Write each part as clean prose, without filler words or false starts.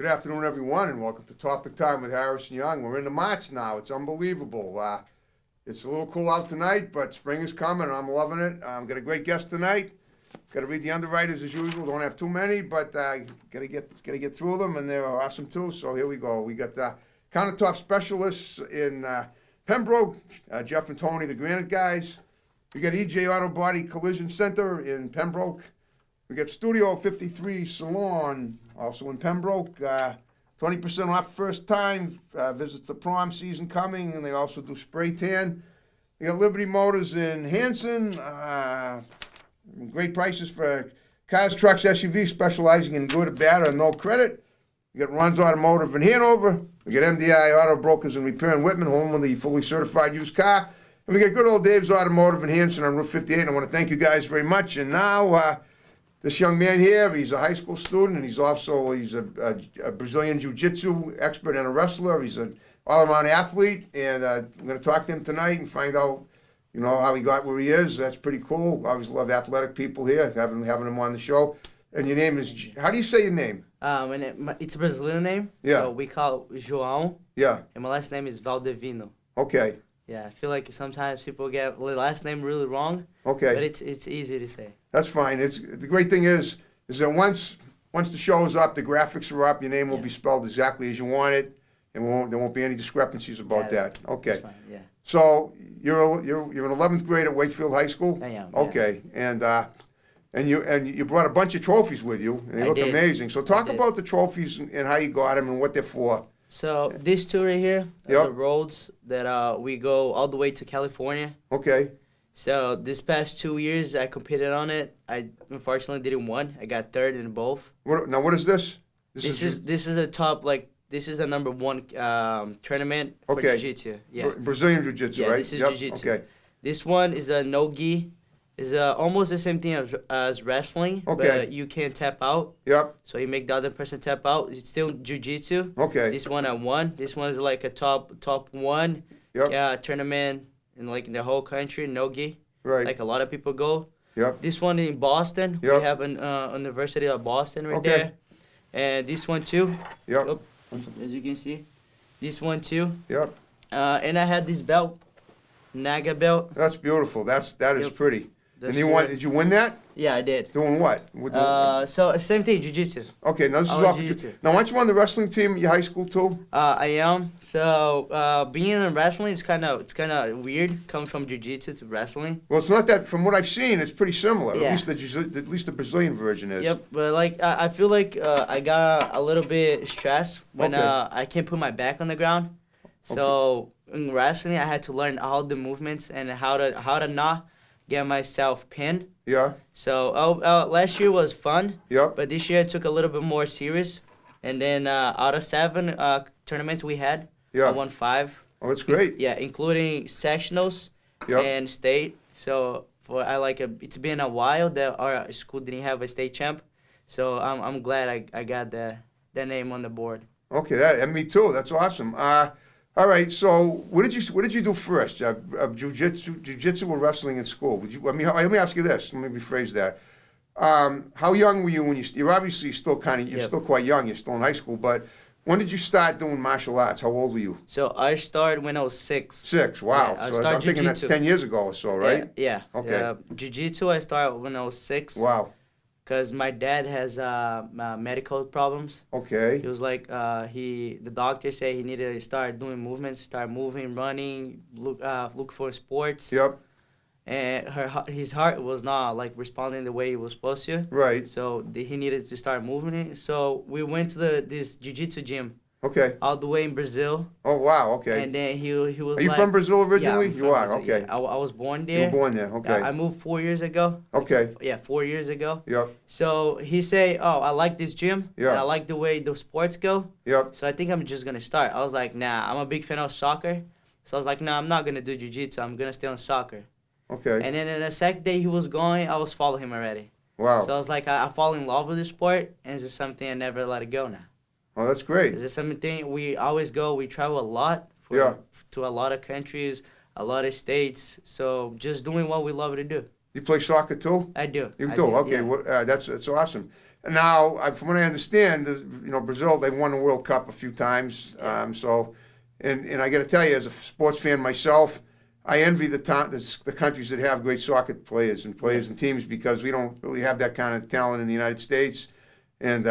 Good afternoon, everyone, and welcome to Topic Time with Harrison Young. We're into March now. It's unbelievable. It's a little cool out tonight, but spring is coming. I'm loving it. Got a great guest tonight. Got to read the underwriters as usual. Don't have too many, but gotta get through them, and they're awesome too. So here we go. We got countertop specialists in Pembroke, Jeff and Tony, the Granite guys. We got EJ Auto Body Collision Center in Pembroke. We got Studio 53 Salon, also in Pembroke. 20% off first time. Visits the prom season coming, and they also do spray tan. We got Liberty Motors in Hanson. Great prices for cars, trucks, SUVs, specializing in good, bad, or no credit. We got Ron's Automotive in Hanover. We got MDI Auto Brokers and Repair in Whitman, home of the fully certified used car. And we got good old Dave's Automotive in Hanson on Route 58. And I want to thank you guys very much. And now, this young man here, he's a high school student, and he's a Brazilian Jiu-Jitsu expert and a wrestler. He's an all-around athlete, and I'm going to talk to him tonight and find out, how he got where he is. That's pretty cool. I always love athletic people here, having him on the show. And your name is, how do you say your name? It's a Brazilian name, yeah. So we call it João. Yeah. And my last name is Valdevino. Okay. Yeah, I feel like sometimes people get the last name really wrong. Okay. But it's easy to say. That's fine. The great thing is that once the show is up, the graphics are up, your name will be spelled exactly as you want it, and there won't be any discrepancies about that. Okay. That's fine, yeah. So you're in 11th grade at Wakefield High School? I am. Okay. Yeah. And you brought a bunch of trophies with you, and they look amazing. So talk about the trophies and how you got them and what they're for. So these two right here are the roads that we go all the way to California. Okay. So this past 2 years I competed on it. I unfortunately didn't win. I got third in both. What is this? This is a top, this is the number one tournament for Jiu-Jitsu. Yeah. Brazilian Jiu-Jitsu, right? Yeah, this is Jiu-Jitsu. Okay. This one is a no-gi. It's almost the same thing as wrestling, but you can tap out. Yep. So you make the other person tap out. It's still Jiu-Jitsu. Okay. This one I won. This one is like a top one tournament in the whole country, no-gi. Right. Like a lot of people go. Yep. This one in Boston. Yep. We have an University of Boston right there. And this one too. Yep. Oh, as you can see. This one too. Yep. And I had this belt, Naga belt. That's beautiful. That is pretty. That's and did you win that? Yeah, I did. Doing what? So same thing, Jiu-Jitsu. Okay, now this is off. Now, aren't you on the wrestling team at your high school too? I am. So being in wrestling is kind of weird, coming from Jiu-Jitsu to wrestling. Well, it's not that. From what I've seen, it's pretty similar. Yeah. At least the Brazilian version is. Yep, but I feel like I got a little bit stressed when I can't put my back on the ground. So in wrestling, I had to learn all the movements and how to not get myself pinned. Yeah. So last year was fun. Yep. But this year I took a little bit more serious. And then out of 7 tournaments we had, I won 5. Oh, that's great. Yeah, including sectionals and state. So it's been a while that our school didn't have a state champ. So I'm glad I got that name on the board. Okay, and me too. That's awesome. All right, so what did you do first? Jiu-jitsu or wrestling in school? Let me ask you this. Let me rephrase that. How young were you when you're obviously still still quite young. You're still in high school, but when did you start doing martial arts? How old were you? So I started when I was 6. 6. Wow. Yeah, so I'm thinking that's 10 years ago or so, right? Yeah. Okay. Jiu-jitsu I started when I was 6. Wow. Because my dad has medical problems. Okay. He was like, the doctor said he needed to start doing movements, start moving, running, look for sports. Yep. And his heart was not responding the way he was supposed to. Right. So he needed to start moving it. So we went to this jiu-jitsu gym. Okay. All the way in Brazil. Oh wow. Okay. And then he was. Are you from Brazil originally? Yeah, you are. Brazil, Okay. Yeah. I was born there. You were born there. Okay. I moved 4 years ago. Okay. 4 years ago. Yep. So he say, "Oh, I like this gym. Yeah. And I like the way the sports go. Yep. So I think I'm just gonna start." I was like, "Nah, I'm a big fan of soccer." So I was like, "Nah, I'm not gonna do jiu-jitsu. I'm gonna stay on soccer." Okay. And then the second day he was going, I was following him already. Wow. So I was like, I fall in love with the sport, and it's just something I never let it go now. Oh, that's great. It's just something we always go. We travel a lot to a lot of countries, a lot of states. So just doing what we love to do. You play soccer too? I do. You I do? Okay. Yeah. Well, that's awesome. now, from what I understand, Brazil, they won the World Cup a few times. And I got to tell you, as a sports fan myself, I envy the countries that have great soccer players and teams, because we don't really have that kind of talent in the United States. And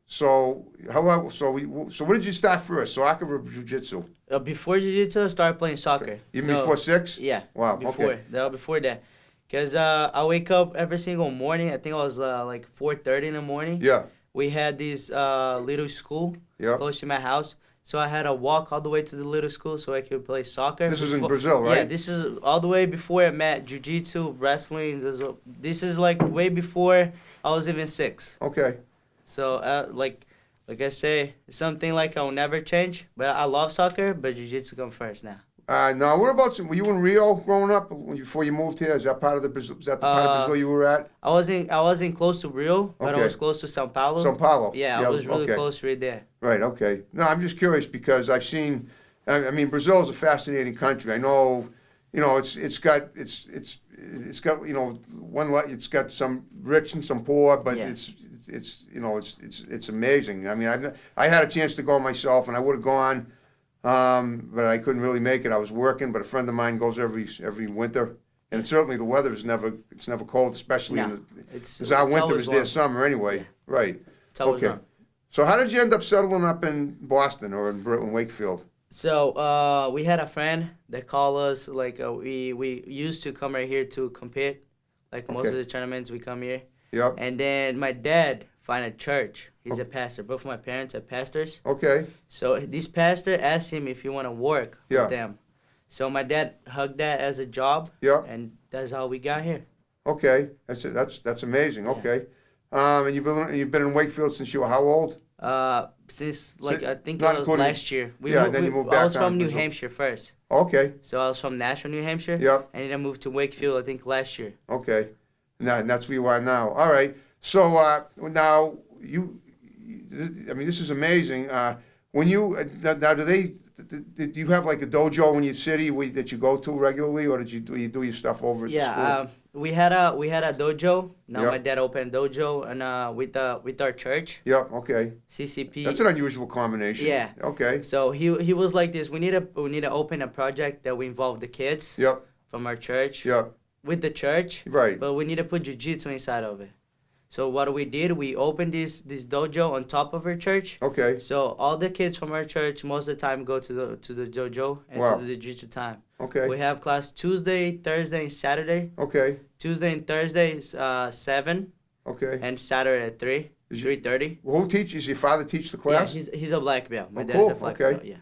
so what did you start first, soccer or jiu-jitsu? Before jiu-jitsu, I started playing soccer. Even before 6? Yeah. Wow. Before. Okay. No, before that. Because I wake up every single morning. I think it was like 4:30 in the morning. Yeah. We had this little school close to my house. So I had to walk all the way to the little school so I could play soccer. This was in Brazil, right? Yeah, this is all the way before I met jiu-jitsu, wrestling. This is like way before I was even 6. Okay. So like I say, it's something like I'll never change. But I love soccer, but jiu-jitsu come first now. Now, were you in Rio growing up before you moved here? Is that part of the Brazil? Is that the part of Brazil you were at? I wasn't close to Rio, but Okay. I was close to São Paulo. São Paulo. Yeah, I was really okay. close right there. Right. Okay. No, I'm just curious because I've seen. I mean, Brazil is a fascinating country. I know. It's got it's got some rich and some poor, but Yeah. it's amazing. I mean, I had a chance to go myself, and I would have gone. But I couldn't really make it. I was working, but a friend of mine goes every winter, and certainly the weather is never cold, especially because our winter is their summer anyway. Yeah. Right. It's always Okay. warm. So how did you end up settling up in Boston or in Wakefield? So we had a friend that called us. Like we used to come right here to compete. Like most of the tournaments, we come here. Yep. And then my dad find a church. He's a pastor. Both of my parents are pastors. Okay. So this pastor asked him if he want to work Yeah. with them. So my dad hugged that as a job. Yep. And that's how we got here. Okay. That's amazing. Yeah. Okay. And you've been in Wakefield since you were how old? Since I think not it was including- last year. then you moved I back was down from to New Brazil. Hampshire first. Okay. So I was from Nashville, New Hampshire. Yep. And then I moved to Wakefield, I think last year. Okay. And that's where you are now. All right. So now I mean, this is amazing. When you now, do you have like a dojo in your city that you go to regularly, or do you do your stuff over at the school? We had a dojo. Now Yep. my dad opened a dojo and with our church, Yep. Okay. CCP. That's an unusual combination. Yeah. Okay. So he was like this. We need to open a project that we involve the kids Yep. from our church Yep. with the church, Right. but we need to put jiu-jitsu inside of it. So what we did, we opened this dojo on top of our church. Okay. So all the kids from our church most of the time go to the dojo and Wow. to the jiu-jitsu time. Okay. We have class Tuesday, Thursday, and Saturday. Okay. Tuesday and Thursday is 7, Okay. and Saturday at 3, Is you- 3:30. Who teaches? Your father teach the Yeah, class? he's a black belt. My Oh, dad cool. is a black Okay. belt. Yeah.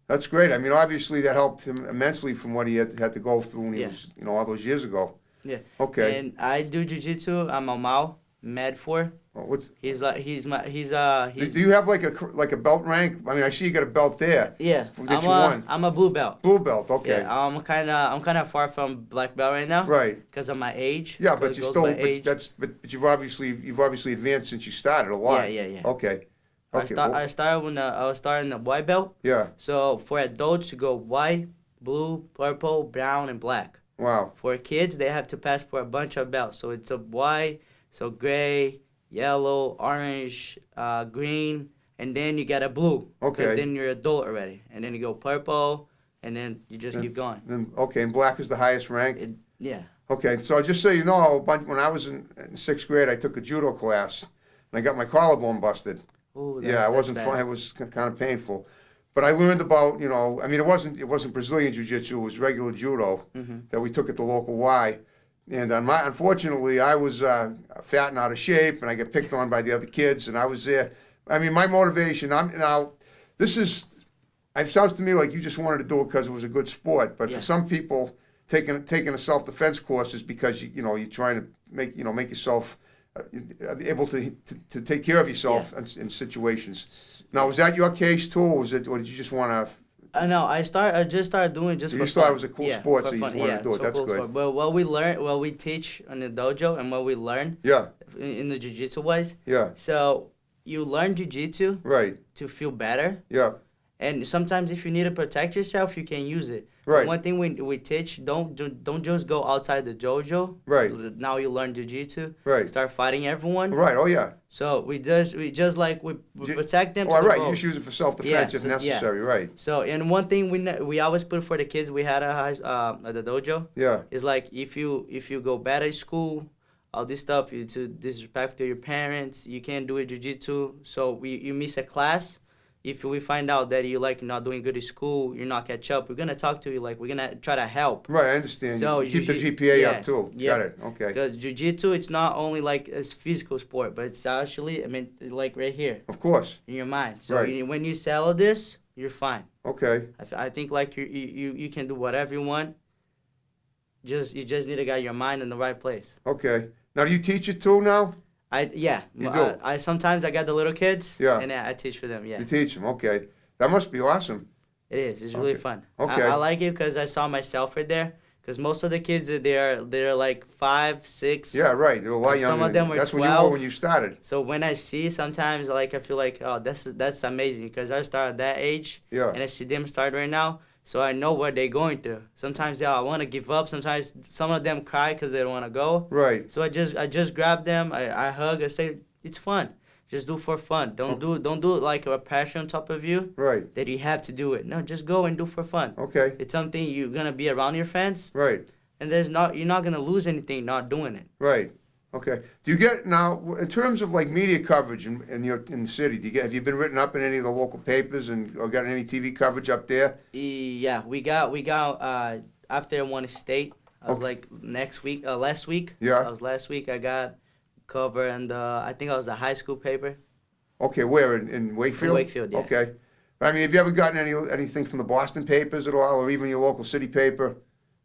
That's great. I mean, obviously that helped him immensely from what he had to go through when he Yeah. was, all those years ago. Yeah. Okay. And I do jiu-jitsu. I'm a Mao, Med 4. Well, Do do you have like a belt rank? I mean, I see you got a belt there. yeah. that you won? I'm a blue belt. Blue belt. Okay. Yeah. I'm kind of far from black belt right now. Right. Because of my age. Yeah, 'cause but it you goes still. by But age. but you've obviously advanced since you started a lot. Yeah. Okay. Okay. I started when I was starting the white belt. Yeah. So for adults to go white, blue, purple, brown, and black. Wow. For kids, they have to pass for a bunch of belts. So it's a white, so gray, yellow, orange, green, and then you get a blue. Okay. 'Cause then you're adult already. And then you go purple, and then you just keep going. Then and black is the highest rank. Yeah. Okay, so just so you know, when I was in 6th grade, I took a judo class, and I got my collarbone busted. Ooh, Yeah, it wasn't bad. fun. It was kind of painful. But I learned about, I mean, it wasn't Brazilian jiu-jitsu. It was regular judo that we took at the local Y. And unfortunately, I was fat and out of shape, and I got picked on by the other kids, and I was there. I mean, my motivation, it sounds to me like you just wanted to do it because it was a good sport. But Yeah. for some people, taking a self-defense course is because, you're trying to make yourself able to take care of yourself in situations. Now, was that your case too, or did you just want to? I just started doing just You for just thought fun. it was a cool sport, for so you just fun. wanted to do it. so That's cool good. sport. But what we teach in the dojo and what we learn Yeah, in the jiu-jitsu wise. yeah, So you learn jiu-jitsu right, to feel better, yeah, And sometimes if you need to protect yourself, you can use it. Right. One thing we teach, don't just go outside the dojo. Right. Now you learn jiu-jitsu. Right. Start fighting everyone. Right. Oh yeah. So we just like we protect them. Oh, to the right. goal. You just use it for self-defense Yeah, if so- yeah. necessary. Right. So, and one thing we always put for the kids we had at the dojo Yeah. is like if you go bad at school, all this stuff, you to disrespect to your parents, you can't do it jiu-jitsu. So you miss a class. If we find out that you like not doing good at school, you're not catch up, we're gonna talk to you, like we're gonna try to help. Right. I understand. So You keep the jiu- GPA yeah, up too. yeah. Got it. Okay. Because jiu-jitsu, it's not only like a physical sport, but it's actually, I mean, like right here Of course. in your mind. So Right. when you settle this, you're fine. Okay. I think like you can do whatever you want. You just need to get your mind in the right place. Okay. Now, do you teach it too now? Yeah. You Well, do? I sometimes I got the little kids. Yeah. And I teach for them. Yeah. You teach them. Okay. That must be awesome. It is. It's really Okay. fun. Okay. I like it because I saw myself right there. Because most of the kids they're like 5, 6. Yeah. Right. They're a lot And some younger. of them were That's when you were 12. when you started. So when I see sometimes like I feel like oh that's amazing because I started at that age Yeah. and I see them start right now. So I know what they're going through. Sometimes I want to give up. Sometimes some of them cry because they don't want to go. Right. So I just grab them. I hug. I say it's fun. Just do for fun. Don't do it like a pressure on top of you Right. that you have to do it. No, just go and do for fun. Okay. It's something you're gonna be around your friends, Right. and you're not gonna lose anything not doing it. Right. Okay. Do you get now in terms of like media coverage in the city? Have you been written up in any of the local papers or got any TV coverage up there? Yeah, we got after I won a state. I was Okay. like last week. Yeah. I was last week. I got cover and I think I was a high school paper. Okay. Where in Wakefield? Wakefield, yeah. Okay. I mean, have you ever gotten anything from the Boston papers at all, or even your local city paper?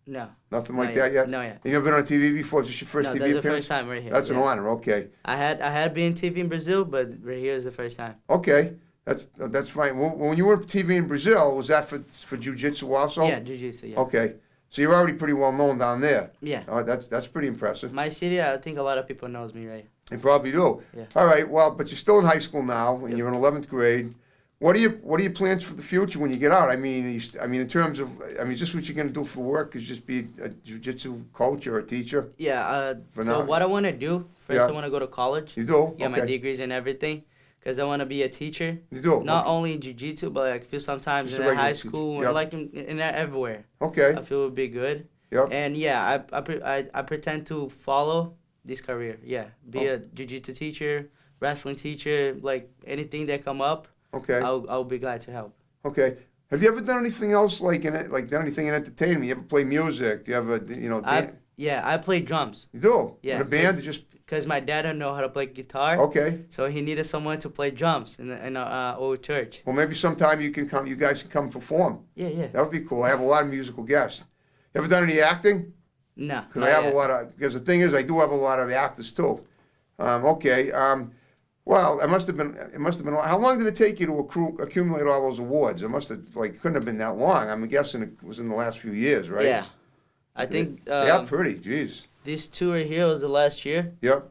No. Nothing Not like that yet. No, yeah. You ever been on TV before? Is this your first No, TV that's the appearance? first time right here. That's an yeah. honor. Okay. I had been TV in Brazil, but right here is the first time. Okay. That's fine. When you were TV in Brazil, was that for jiu-jitsu also? Yeah, jiu-jitsu, yeah. Okay. So you're already pretty well known down there. Yeah. That's pretty impressive. My city, I think a lot of people knows me, right? They probably do. Yeah. All right. Well, but you're still in high school now, and you're in 11th grade. What are your plans for the future when you get out? I mean, in terms of, is this what you're going to do for work? Is just be a jiu-jitsu coach or a teacher? Yeah. For So now. what I want to do first, Yeah. I want to go to college. You do? Get my Okay. degrees and everything, because I want to be a teacher. You do? Not Okay. only in jiu-jitsu, but like I feel sometimes Just a in regular high teacher. school Yep. and like in everywhere. Okay. I feel it would be good. Yep. And yeah, I pretend to follow this career. Yeah, be Oh. a jiu-jitsu teacher, wrestling teacher, like anything that come up, Okay. I'll be glad to help. Okay. Have you ever done anything else done anything in entertainment? You ever play music? Do you ever I play drums you do? Yeah, In a band? 'cause- You just because my dad don't know how to play guitar, okay. so he needed someone to play drums in our old church. Well, maybe sometime you guys can come perform. Yeah, yeah. That would be cool. I have a lot of musical guests. You ever done any acting? No. Because I have a lot of. Because the thing is, I do have a lot of actors too. Okay. Well, it must have been. How long did it take you to accumulate all those awards? It must have couldn't have been that long. I'm guessing it was in the last few years, right? Yeah. I think Yeah, pretty. Jeez. this two right here was the last year. Yep.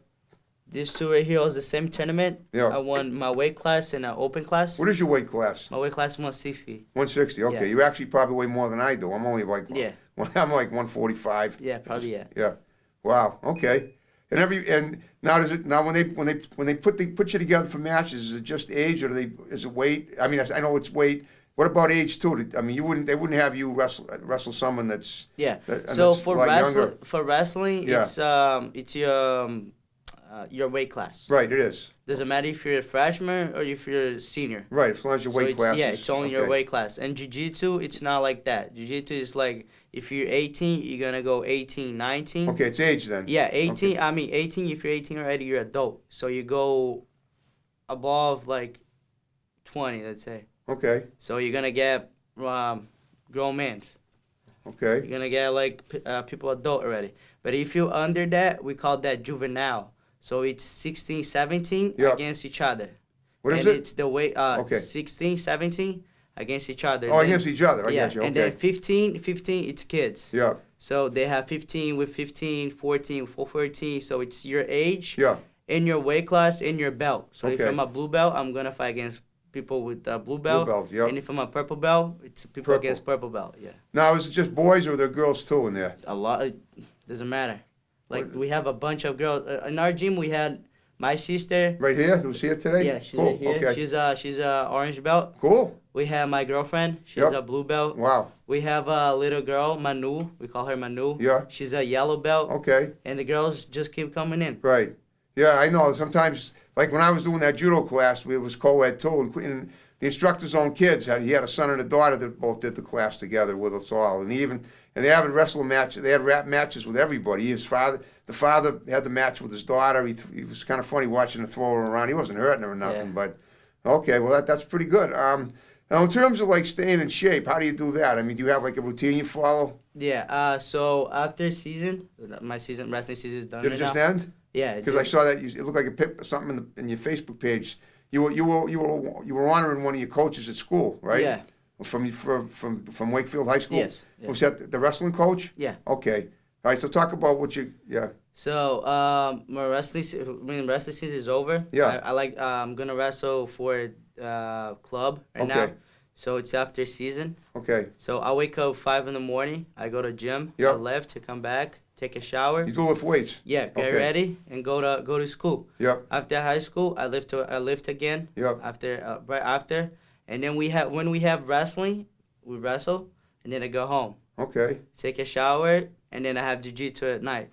This two right here was the same tournament. Yeah. I won my weight class and an open class. What is your weight class? My weight class is 160. 160. Okay, Yeah. you actually probably weigh more than I do. I'm only like Yeah. I'm like 145. Yeah, probably yeah. Yeah. Wow. Okay. And now when they put you together for matches, is it just age or is it weight? I mean, I know it's weight. What about age too? I mean, they wouldn't have you wrestle someone that's Yeah. and So that's a lot younger. for wrestling, Yeah. it's your weight class. Right. It is. Doesn't matter if you're a freshman or if you're a senior. Right. As long as your weight it's, class. yeah, is- it's only your okay. weight class. And jiu-jitsu, it's not like that. Jiu-jitsu is like if you're 18, you're gonna go 18, 19. Okay, it's age then. Yeah, 18. I mean, 18. If you're 18 already, you're adult. So you go above like 20, let's say. Okay. So you're gonna get grown men. Okay. You're gonna get like people adult already. But if you're under that, we call that juvenile. So it's 16, 17 Yeah. against each other. What is and it? it's the way Okay. 16, 17 against each other. Oh, Then- against each other. I yeah, got you. and Okay. then 15, it's kids. Yeah. So they have 15 with 15, 14 with 14. So it's your age Yeah. in your weight class in your belt. So if Okay. I'm a blue belt, I'm gonna fight against people with blue belt. belt, yep. And if I'm a purple belt, it's people Purple. against purple belt. Yeah. Now, is it just boys or are there girls too in there? A lot. It doesn't matter. Like What- we have a bunch of girls in our gym. We had my sister. Right here? Who's here today? Yeah, she's cool. right here. Okay. She's a orange belt. Cool. We have my girlfriend. She's Yep. a blue belt. Wow. We have a little girl, Manu. We call her Manu. Yeah. She's a yellow belt. Okay. And the girls just keep coming in. Right. Yeah, I know. Sometimes, like when I was doing that judo class, it was co-ed too, and the instructor's own kids he had a son and a daughter that both did the class together with us all, and they had wrestling matches. They had rap matches with everybody. The father had the match with his daughter. He was kind of funny watching her throw her around. He wasn't hurting her or nothing, Yeah. but okay, well that's pretty good. Now in terms of like staying in shape, how do you do that? I mean, do you have like a routine you follow? Yeah. So after season, my wrestling season is done. Did it right just now. end? Yeah. Because I saw that it looked like something in your Facebook page. You were honoring one of your coaches at school, right? Yeah. From Wakefield High School. Yes. Was that the wrestling coach? Yeah. Okay. All right. So talk about what you. Yeah. So my wrestling season is over. Yeah. I like I'm gonna wrestle for club right now. Okay. So it's after season. Okay. So I wake up 5 in the morning. I go to gym. Yep. I lift to come back, take a shower. You do lift weights. Yeah, get Okay. ready and go to school. Yep. After high school, I lift again. Yep. Right after, and then when we have wrestling, we wrestle, and then I go home, Okay. take a shower, and then I have jiu-jitsu at night.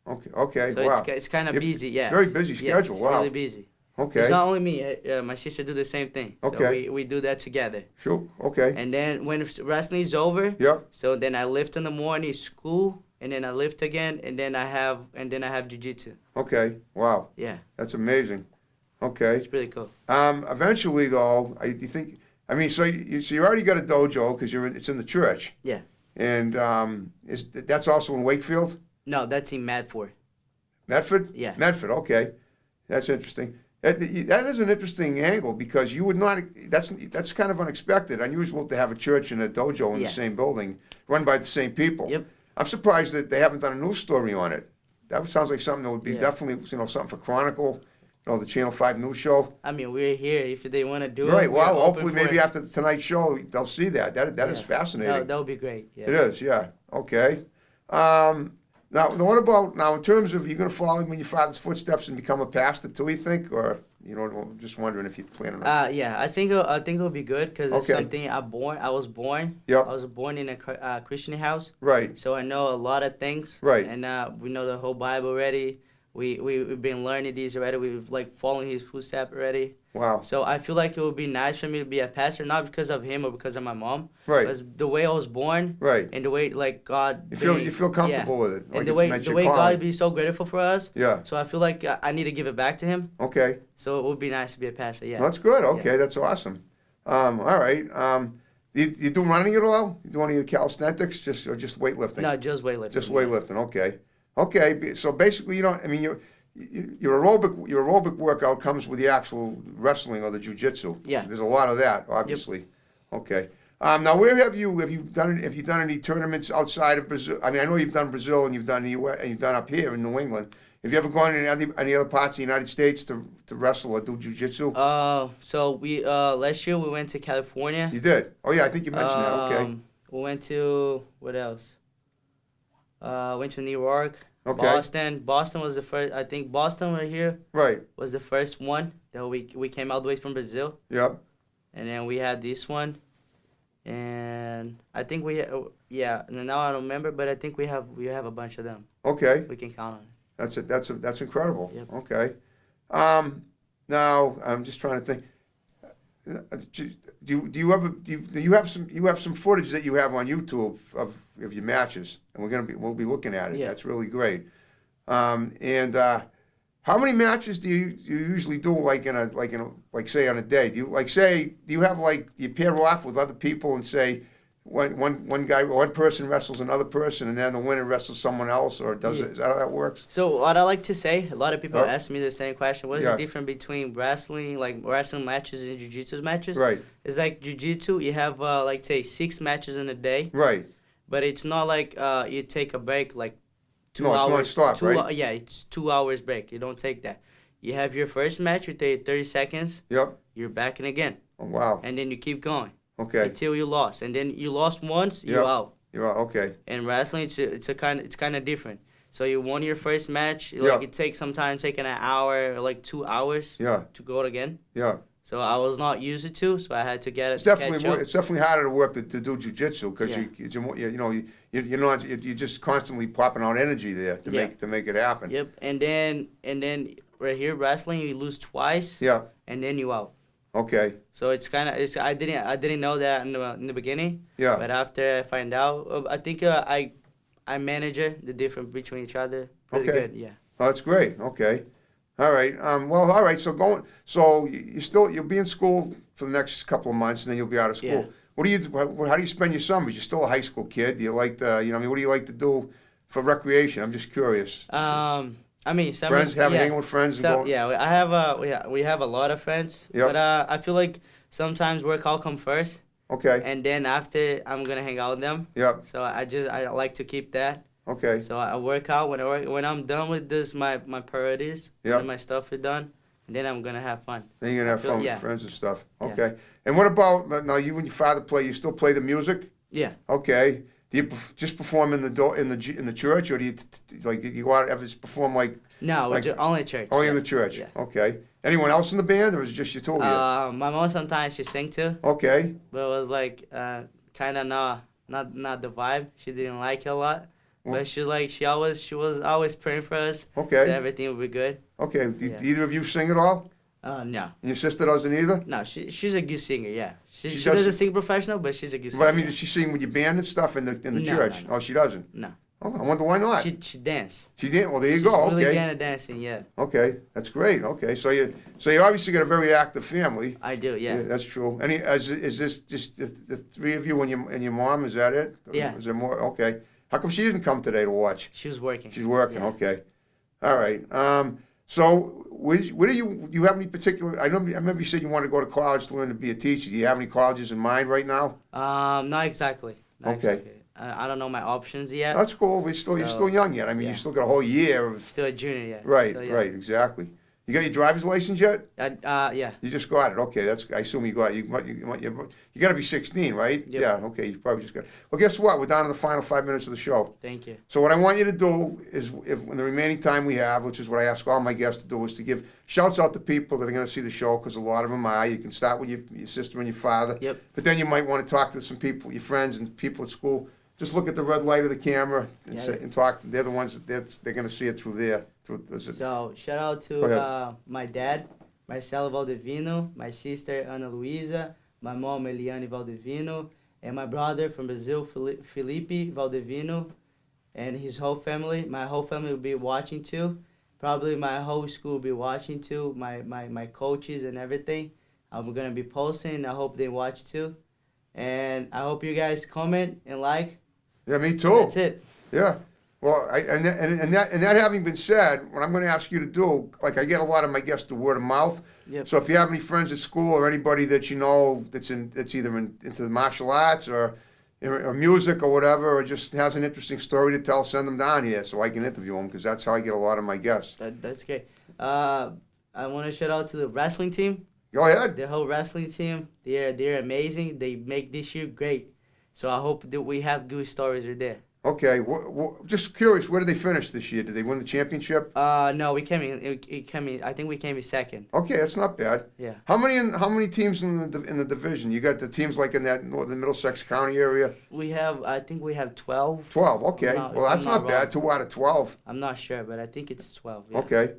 Okay. Okay. So wow. it's kind of You're- busy. Yeah. very busy Yeah, schedule. it's Wow. really busy. Okay. It's not only me. My sister do the same thing. So Okay. we do that together. Sure. Okay. And then when wrestling is over, Yep. so then I lift in the morning, school, and then I lift again, and then I have jiu-jitsu. Okay. Wow. Yeah, That's amazing. Okay. it's pretty cool. Eventually, though, you think. I mean, so you already got a dojo because it's in the church. Yeah. And that's also in Wakefield, No, that's in Medford. Medford. Yeah. Medford. Okay, that's interesting. That is an interesting angle because you would not. That's kind of unexpected, unusual to have a church and a dojo in Yeah. the same building, run by the same people. Yep. I'm surprised that they haven't done a news story on it. That sounds like something that would be Yeah. definitely something for Chronicle, the Channel 5 news show. I mean, we're here if they want to do it. Right. we're Well, open hopefully, for maybe it. after tonight's show, they'll see that. That is Yeah. fascinating. That would be great. Yeah. It is, yeah. Okay. Now, what about in terms of you're going to follow in your father's footsteps and become a pastor too? You think, or I'm just wondering if you plan on. Yeah, I think it'll be good because it's Okay. something I was born. Yep. I was born in a Christian house, Right. so I know a lot of things. Right. And we know the whole Bible already. We've been learning these already. We've following his footsteps already. Wow. So I feel like it would be nice for me to be a pastor, not because of him or because of my mom, Right. but the way I was born Right. and the way God. You feel comfortable with it. Like And the it's way meant the your way God calling. be so grateful for us. Yeah. So I feel like I need to give it back to him. Okay. So it would be nice to be a pastor. Yeah. That's good. Okay, that's awesome. All right. You do running at all? You do any calisthenics, or just weightlifting? No, just weightlifting. Just weightlifting. Okay. Okay. So basically, your aerobic workout comes with the actual wrestling or the jujitsu. Yeah. There's a lot of that, obviously. Okay. Now, where have you done any tournaments outside of Brazil? I mean, I know you've done Brazil and you've done the US, and you've done up here in New England. Have you ever gone to any other parts of the United States to wrestle or do jujitsu? So we last year we went to California. You did. Oh yeah, I think you mentioned that. Okay. We went to what else? Went to New York. Okay. Boston. Boston was the first. I think Boston right here Right. was the first one that we came all the way from Brazil, Yep. and then we had this one, and I think and now I don't remember, but I think we have a bunch of them. Okay. We can count on it. That's incredible. Yep. Okay. Now I'm just trying to think. Do you have some footage that you have on YouTube of your matches, and we'll be looking at it. Yeah. That's really great. And how many matches do you usually do say on a day? Do you have you pair off with other people and say one person wrestles another person and then the winner wrestles someone else, or is that how that works? So what I like to say, a lot of people Oh. ask me the same question. What is Yeah. the difference between wrestling matches and jiu-jitsu matches? Right. It's like jiu-jitsu, you have say 6 matches in a day, Right. but it's not like you take a break like 2 No, it's hours. non-stop, right? Yeah, it's 2 hours break. You don't take that. You have your first match, you take 30 seconds, Yep. you're back in again. Oh, wow. and then you keep going Okay. until you lost, and then you lost once, Yep. you're out. You're out. Okay. And wrestling, it's kind of different. So you won your first match, Yeah. like it takes sometimes taking an hour or like 2 hours Yeah. to go again. Yeah. So I was not used to, so I had to get it. It's definitely catch up. it's definitely harder to work to do jujitsu because Yeah. you're not you're just constantly popping out energy there to Yeah. make it happen. Yep, and then right here wrestling, you lose twice, Yeah. and then you out. Okay. So it's kind of I didn't know that in the beginning, Yeah. but after I find out, I think I manage it, the difference between each other really Okay. good. Yeah. Oh, that's great. Okay. All right. Well, all right. So you'll be in school for the next couple of months, and then you'll be out of school. Yeah. How do you spend your summers? You're still a high school kid. Do you like to, what do you like to do for recreation? I'm just curious. I mean, Friends, hanging with friends, and going. Yeah, we have a lot of friends, Yep. but I feel like sometimes work all come first, Okay. and then after I'm gonna hang out with them. Yep. So I like to keep that. Okay. So I work out when I'm done with this my priorities, Yep. when my stuff is done, and then I'm gonna have fun. Then you're gonna have fun with Yeah. your friends and stuff. Yeah. Okay. And what about now? You and your father play. You still play the music? Yeah. Okay. Do you just perform in the church, or do you do you go out ever just perform like No, Like- only church. only in yeah. the church? Yeah. Okay. Anyone else in the band, or is it just you two of you? My mom sometimes she sing too, Okay. but it was like kind of not the vibe. She didn't like it a lot, Well- but she was always praying for us. Okay. So everything will be good. Okay. Do Yeah. either of you sing at all? No, And your sister doesn't either? no, she's a good singer. Yeah, she She doesn't does- sing professional, but she's a good singer. But I mean, does she sing with your band and stuff in the No, church? no, no. Oh, she doesn't. No. Oh, I wonder why not. She dance. She didn't. Well, there you She's go. really Okay. good at dancing. Yeah, Okay. That's great. Okay. So you obviously got a very active family. I do. Yeah. That's true. Is this just the three of you and your mom? Is that it? Or Yeah. Is there more? Okay. How come she didn't come today to watch? She was working. She's working. Yeah. Okay. All right. So where do you have any particular? I remember you said you wanted to go to college to learn to be a teacher. Do you have any colleges in mind right now? Not exactly. Not Okay. Exactly. I don't know my options yet. That's cool. You're So, still young yet. I mean, yeah. you still got a whole year of. Still a junior yet. Right. So, yeah. Right. Exactly. You got your driver's license yet? Yeah. You just got it. Okay, I assume you got it. You got to be 16, right? Yep. Yeah. Okay, you probably just got it. Well, guess what? We're down to the final 5 minutes of the show. Thank you. So what I want you to do is, if in the remaining time we have, which is what I ask all my guests to do, is to give shouts out to people that are going to see the show, because a lot of them are. You can start with your sister and your father. Yep. But then you might want to talk to some people, your friends and people at school. Just look at the red light of the camera and, Yeah. and talk. They're the ones they're going to see it through there. So shout out Go ahead. to my dad, Marcelo Valdivino, my sister Ana Luisa, my mom Eliane Valdivino, and my brother from Brazil, Felipe Valdivino, and his whole family. My whole family will be watching too. Probably my whole school will be watching too. My coaches and everything. I'm gonna be posting. I hope they watch too, and I hope you guys comment and like. Yeah, me too. That's it. Yeah. Well, that having been said, what I'm going to ask you to do, like I get a lot of my guests to word of mouth. Yep. So if you have any friends at school or anybody that you know that's either into the martial arts or music or whatever, or just has an interesting story to tell, send them down here so I can interview them, because that's how I get a lot of my guests. That's great. I want to shout out to the wrestling team. Go ahead. The whole wrestling team, they're amazing. They make this year great. So I hope that we have good stories right there. Okay. Just curious, where did they finish this year? Did they win the championship? No, we came in. I think we came in second. Okay, that's not bad. Yeah. How many teams in the division? You got the teams like in that northern Middlesex County area. I think we have 12. 12. Okay. No, Well, if that's I'm not not bad. wrong. 2 out of 12. I'm not sure, but I think it's 12. Yeah. Okay.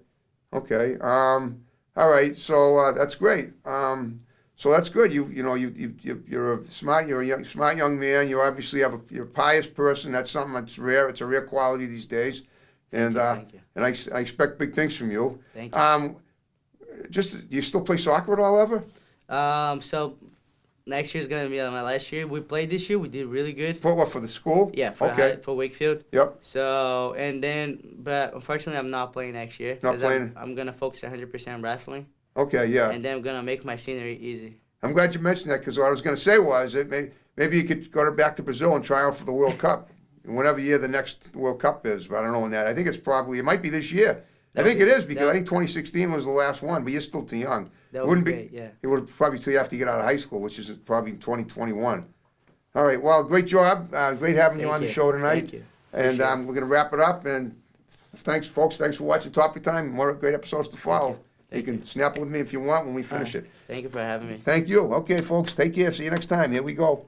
Okay. All right. So that's great. So that's good. You're a smart young man. You obviously you're a pious person. That's something that's rare. It's a rare quality these days. And Thank you. and I expect big things from you. Thank you. Do you still play soccer at all ever? So next year's gonna be my last year. We played this year. We did really good. For what? For the school? Yeah. For Okay. for Wakefield. Yep. So but unfortunately, I'm not playing next year. Not 'cause playing? I'm gonna focus 100% on wrestling, Okay. Yeah. and then I'm gonna make my scenery easy. I'm glad you mentioned that, because what I was going to say was that maybe you could go back to Brazil and try out for the World Cup, whenever year the next World Cup is. But I don't know when that. I think it might be this year. I think it is, because I think 2016 was the last one, but you're still too young. That would Wouldn't be be, great, yeah. it would probably till you have to get out of high school, which is probably 2021. All right, well, great job. Great having you Thank on the you. show tonight. Thank you. And Appreciate it. we're going to wrap it up. And thanks, folks. Thanks for watching Topic Time. More great episodes to follow. Thank You you. can snap with me if you want when we finish it. Thank you for having me. Thank you. Okay, folks, take care. See you next time. Here we go.